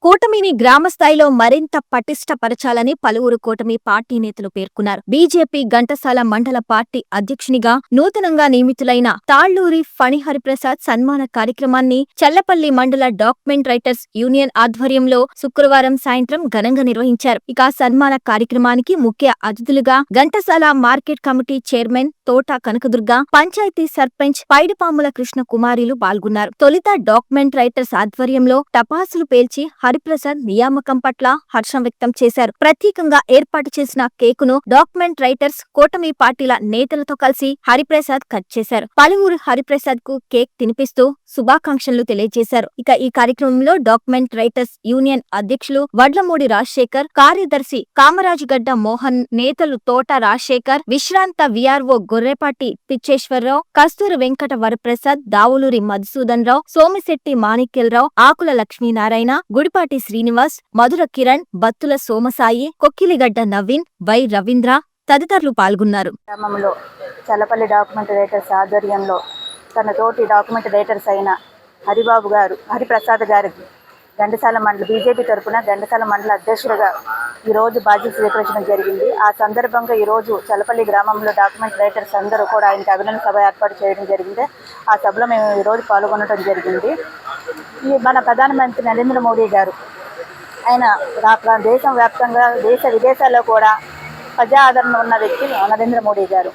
కూటమిని గ్రామ స్థాయిలో మరింత పటిష్టపరచాలని పలువురు కూటమి పార్టీ నేతలు పేర్కొన్నారు. బీజేపీ ఘంటసాల మండల పార్టీ అధ్యక్షునిగా నూతనంగా నియమితులైన తాళ్లూరి ఫణిహరిప్రసాద్ సన్మాన కార్యక్రమాన్ని చల్లపల్లి మండల డాక్యుమెంట్ రైటర్స్ యూనియన్ ఆధ్వర్యంలో శుక్రవారం సాయంత్రం ఘనంగా నిర్వహించారు. ఇక సన్మాన కార్యక్రమానికి ముఖ్య అతిథులుగా ఘంటసాల మార్కెట్ కమిటీ చైర్మన్ తోట కనకదుర్గ, పంచాయతీ సర్పంచ్ పైడిపాముల కృష్ణ కుమారిలు పాల్గొన్నారు. తొలుత డాక్యుమెంట్ రైటర్స్ ఆధ్వర్యంలో టపాసులు పేల్చి హరిప్రసాద్ నియామకం పట్ల హర్షం వ్యక్తం చేశారు. ప్రత్యేకంగా ఏర్పాటు చేసిన కేకును డాక్యుమెంట్ రైటర్స్ కూటమి పార్టీల నేతలతో కలిసి హరిప్రసాద్ కట్ చేశారు. పలువురు హరిప్రసాద్ కు కేక్ తినిపిస్తూ శుభాకాంక్షలు తెలియజేశారు. ఇక ఈ కార్యక్రమంలో డాక్యుమెంట్ రైటర్స్ యూనియన్ అధ్యక్షులు వడ్లమూడి రాజశేఖర్, కార్యదర్శి కామరాజుగడ్డ మోహన్, నేతలు తోట రాజశేఖర్, విశ్రాంత విఆర్ఓ గొర్రెపాటి పిచ్చేశ్వరరావు, కస్తూరి వెంకట వరప్రసాద్, దావులూరి మధుసూదన్ రావు, సోమిశెట్టి మాణిక్యలరావు, ఆకుల లక్ష్మీనారాయణ, గుడిపాటి శ్రీనివాస్, మధుర కిరణ్, బత్తుల సోమసాయి, కొక్కిలిగడ్డ నవీన్, వై రవీంద్ర తదితరులు పాల్గొన్నారు. గ్రామంలో చల్లపల్లి డాక్యుమెంట్ రైటర్స్ ఆధ్వర్యంలో తన తోటి డాక్యుమెంట్ రైటర్స్ అయిన హరిప్రసాద్ గారికి ఘంటసాల మండల బీజేపీ తరఫున ఘంటసాల మండల అధ్యక్షుడిగా ఈరోజు బాధ్యత స్వీకరించడం జరిగింది. ఆ సందర్భంగా ఈరోజు చల్లపల్లి గ్రామంలో డాక్యుమెంట్ రైటర్స్ అందరూ కూడా ఆయనకి అభినందన సభ ఏర్పాటు చేయడం జరిగింది. ఆ సభలో మేము ఈరోజు పాల్గొనడం జరిగింది. ఈ మన ప్రధానమంత్రి నరేంద్ర మోడీ గారు ఆయన దేశం వ్యాప్తంగా దేశ విదేశాల్లో కూడా ప్రజా ఆదరణ ఉన్న వ్యక్తి నరేంద్ర మోడీ గారు.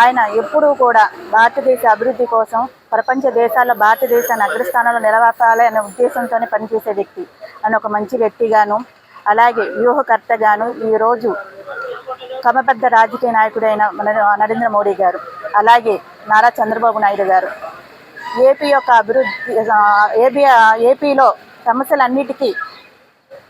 ఆయన ఎప్పుడూ కూడా భారతదేశ అభివృద్ధి కోసం ప్రపంచ దేశాల్లో భారతదేశాన్ని అగ్రస్థానంలో నిలబెట్టాలి అనే ఉద్దేశంతోనే పనిచేసే వ్యక్తి. ఆయన ఒక మంచి వ్యక్తిగాను, అలాగే వ్యూహకర్తగాను ఈరోజు క్రమబద్ధ రాజకీయ నాయకుడైన నరేంద్ర మోడీ గారు, అలాగే నారా చంద్రబాబు నాయుడు గారు ఏపీ యొక్క అభివృద్ధి ఏపీలో సమస్యలన్నిటికీ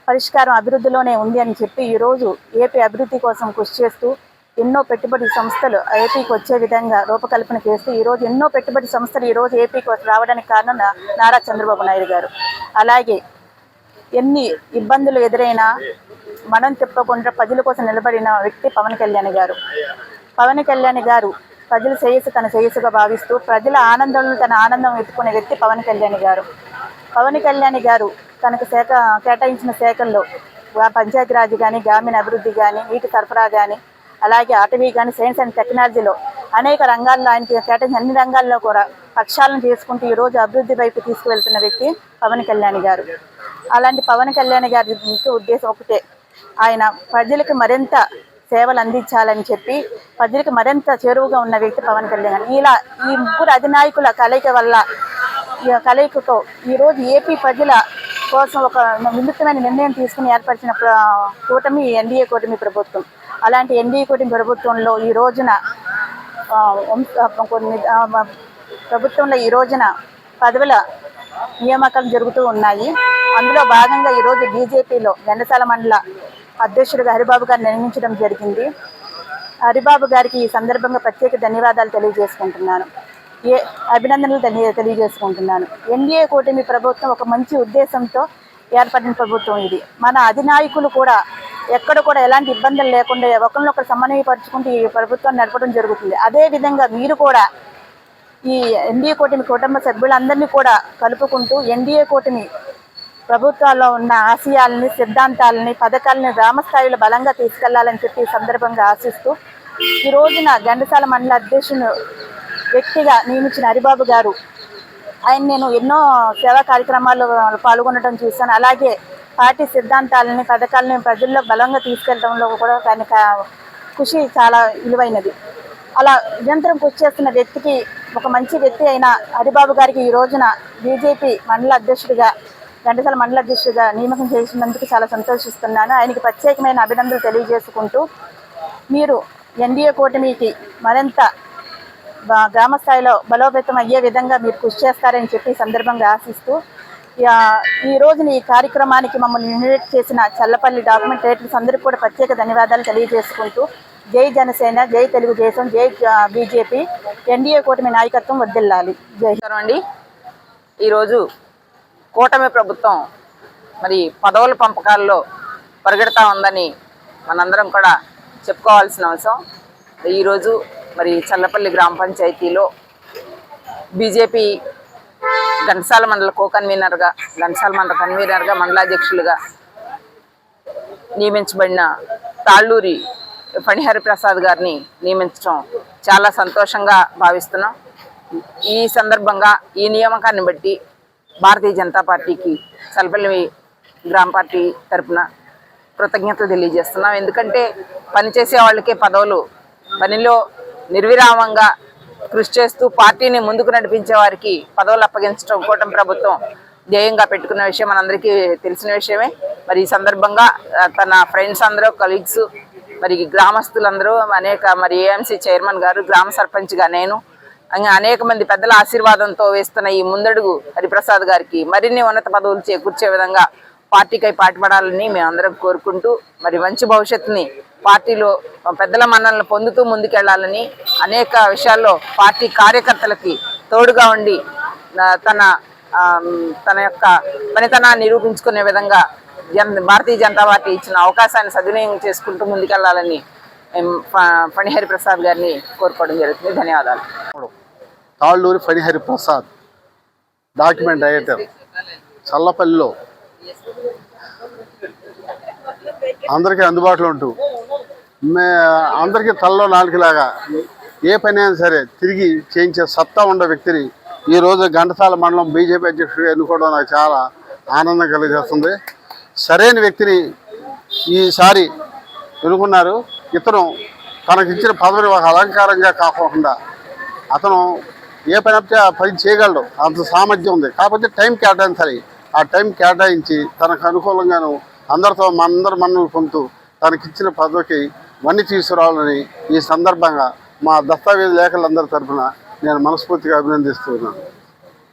పరిష్కారం అభివృద్ధిలోనే ఉంది అని చెప్పి ఈరోజు ఏపీ అభివృద్ధి కోసం కృషి చేస్తూ ఎన్నో పెట్టుబడి సంస్థలు ఏపీకి వచ్చే విధంగా రూపకల్పన చేస్తూ ఈరోజు ఎన్నో పెట్టుబడి సంస్థలు ఈరోజు ఏపీకి రావడానికి కారణం నారా చంద్రబాబు నాయుడు గారు. అలాగే ఎన్ని ఇబ్బందులు ఎదురైనా మనం చెప్పకుండా ప్రజల కోసం నిలబడిన వ్యక్తి పవన్ కళ్యాణ్ గారు. పవన్ కళ్యాణ్ గారు ప్రజల శ్రేయస్సు తన శ్రేయస్సుగా భావిస్తూ ప్రజల ఆనందంలో తన ఆనందం ఎత్తుకునే వ్యక్తి పవన్ కళ్యాణ్ గారు. పవన్ కళ్యాణ్ గారు తనకు కేటాయించిన శాఖల్లో పంచాయతీరాజ్ కానీ, గ్రామీణ అభివృద్ధి కానీ, నీటి సరఫరా కానీ, అలాగే అటవీ కానీ, సైన్స్ అండ్ టెక్నాలజీలో అనేక రంగాల్లో ఆయనకి కేటాయించిన అన్ని రంగాల్లో కూడా పక్షాలను చేసుకుంటూ ఈరోజు అభివృద్ధి వైపు తీసుకువెళ్తున్న వ్యక్తి పవన్ కళ్యాణ్ గారు. అలాంటి పవన్ కళ్యాణ్ గారి ఉద్దేశం ఒకటే, ఆయన ప్రజలకు మరింత సేవలు అందించాలని చెప్పి ప్రజలకు మరింత చేరువుగా ఉన్న వ్యక్తి పవన్ కళ్యాణ్. ఇలా ఈ ముగ్గురు అధినాయకుల కలయికతో ఈరోజు ఏపీ ప్రజల కోసం ఒక వినూత్నమైన నిర్ణయం తీసుకుని ఏర్పరిచిన కూటమి ఎన్డీఏ కూటమి ప్రభుత్వం. అలాంటి ఎన్డీఏ కూటమి ప్రభుత్వంలో ఈ రోజున పదవుల నియామకాలు జరుగుతూ ఉన్నాయి. అందులో భాగంగా ఈరోజు బీజేపీలో ఘంటసాల మండల అధ్యక్షుడిగా హరిబాబు గారిని నియమించడం జరిగింది. హరిబాబు గారికి ఈ సందర్భంగా ప్రత్యేక ధన్యవాదాలు తెలియజేసుకుంటున్నాను, అభినందనలు తెలియజేసుకుంటున్నాను. ఎన్డీఏ కూటమి ప్రభుత్వం ఒక మంచి ఉద్దేశంతో ఏర్పడిన ప్రభుత్వం ఇది. మన అధినాయకులు కూడా ఎక్కడ కూడా ఎలాంటి ఇబ్బందులు లేకుండా ఒకరినొకరు సమన్వయపరుచుకుంటూ ఈ ప్రభుత్వాన్ని నడపడం జరుగుతుంది. అదేవిధంగా మీరు కూడా ఈ ఎన్డీఏ కూటమి కుటుంబ సభ్యులందరినీ కూడా కలుపుకుంటూ ఎన్డీఏ కూటమి ప్రభుత్వాల్లో ఉన్న ఆశయాలని, సిద్ధాంతాలని, పథకాలని గ్రామస్థాయిలో బలంగా తీసుకెళ్లాలని చెప్పి ఈ సందర్భంగా ఆశిస్తూ ఈ రోజున ఘంటసాల మండల అధ్యక్షుని వ్యక్తిగా నియమించిన హరిబాబు గారు, ఆయన నేను ఎన్నో సేవా కార్యక్రమాల్లో పాల్గొనడం చూశాను. అలాగే పార్టీ సిద్ధాంతాలని, పథకాలని ప్రజల్లో బలంగా తీసుకెళ్లడంలో కూడా ఆయన కృషి చాలా విలువైనది. అలా నిరంతరం కృషి చేస్తున్న వ్యక్తికి, ఒక మంచి వ్యక్తి అయిన హరిబాబు గారికి ఈ రోజున బీజేపీ మండల అధ్యక్షుడిగా ఘంటసాల మండల అధ్యక్షుడిగా నియామకం చేసినందుకు చాలా సంతోషిస్తున్నాను. ఆయనకి ప్రత్యేకమైన అభినందనలు తెలియజేసుకుంటూ మీరు ఎన్డీఏ కూటమికి మరింత గ్రామ స్థాయిలో బలోపేతం అయ్యే విధంగా మీరు కృషి చేస్తారని చెప్పి సందర్భంగా ఆశిస్తూ ఈ రోజున ఈ కార్యక్రమానికి మమ్మల్ని ఇన్వైట్ చేసిన చల్లపల్లి డాక్యుమెంట్ రైటర్స్ అందరికీ కూడా ప్రత్యేక ధన్యవాదాలు తెలియజేసుకుంటూ జై జనసేన, జై తెలుగుదేశం, జై బీజేపీ, ఎన్డీఏ కూటమి నాయకత్వం వర్ధిల్లాలి. జై అండి. ఈరోజు కూటమి ప్రభుత్వం మరి పదవుల పంపకాల్లో పరిగెడతా ఉందని మనందరం కూడా చెప్పుకోవాల్సిన అవసరం. ఈరోజు మరి చల్లపల్లి గ్రామ పంచాయతీలో బీజేపీ ఘంటసాల మండల కన్వీనర్గా ఘంటసాల మండల కన్వీనర్గా మండలాధ్యక్షులుగా నియమించబడిన తాళ్ళూరి ఫణిహరి ప్రసాద్ గారిని నియమించడం చాలా సంతోషంగా భావిస్తున్నాం. ఈ సందర్భంగా ఈ నియామకాన్ని బట్టి భారతీయ జనతా పార్టీకి సలపల్లి గ్రామ పార్టీ తరఫున కృతజ్ఞతలు తెలియజేస్తున్నాం. ఎందుకంటే పనిచేసే వాళ్ళకే పదవులు, పనిలో నిర్విరామంగా కృషి చేస్తూ పార్టీని ముందుకు నడిపించే వారికి పదవులు అప్పగించడం కూటమి ప్రభుత్వం ధ్యేయంగా పెట్టుకున్న విషయం మనందరికీ తెలిసిన విషయమే. మరి ఈ సందర్భంగా తన ఫ్రెండ్స్ అందరూ, కలీగ్స్, మరి గ్రామస్తులందరూ, మరి ఏఎంసీ చైర్మన్ గారు, గ్రామ సర్పంచ్గా నేను, అనేక మంది పెద్దల ఆశీర్వాదంతో వేస్తున్న ఈ ముందడుగు హరిప్రసాద్ గారికి మరిన్ని ఉన్నత పదవులు చేకూర్చే విధంగా పార్టీకై పాటుపడాలని మేమందరం కోరుకుంటూ, మరి మంచి భవిష్యత్తుని పార్టీలో పెద్దల మన్ననలు పొందుతూ ముందుకెళ్లాలని, అనేక విషయాల్లో పార్టీ కార్యకర్తలకి తోడుగా ఉండి తన యొక్క పనితనాన్ని నిరూపించుకునే విధంగా భారతీయ జనతా పార్టీ ఇచ్చిన అవకాశాన్ని సద్వినియోగం చేసుకుంటూ ముందుకెళ్లాలని ఫణిహరి ప్రసాద్ గారిని కోరుకోవడం జరుగుతుంది. ధన్యవాదాలు. తాళ్ళూరి ఫణిహరి ప్రసాద్ డాక్యుమెంట్ రైటర్, చల్లపల్లిలో అందరికీ అందుబాటులో ఉంటూ అందరికీ తలలో నాలుగులాగా ఏ పని అయినా సరే తిరిగి చేయించే సత్తా ఉన్న వ్యక్తిని ఈరోజు ఘంటసాల మండలం బీజేపీ అధ్యక్షుడిగా ఎన్నుకోవడం నాకు చాలా ఆనందం కలిగజేస్తుంది. సరైన వ్యక్తిని ఈసారి ఎన్నుకున్నారు. ఇతను తనకిచ్చిన పదవిని ఒక అలంకారంగా కాకుండా అతను ఏ పని అయితే ఆ పని చేయగలడు, అంత సామర్థ్యం ఉంది. కాకపోతే టైం కేటాయించాలి. ఆ టైం కేటాయించి తనకు అనుకూలంగాను అందరితో మన్నలు పొందుతూ తనకిచ్చిన పదవికి వన్నీ తీసుకురావాలని ఈ సందర్భంగా మా దస్తావేజ్ లేఖలందరి తరఫున నేను మనస్ఫూర్తిగా అభినందిస్తున్నాను.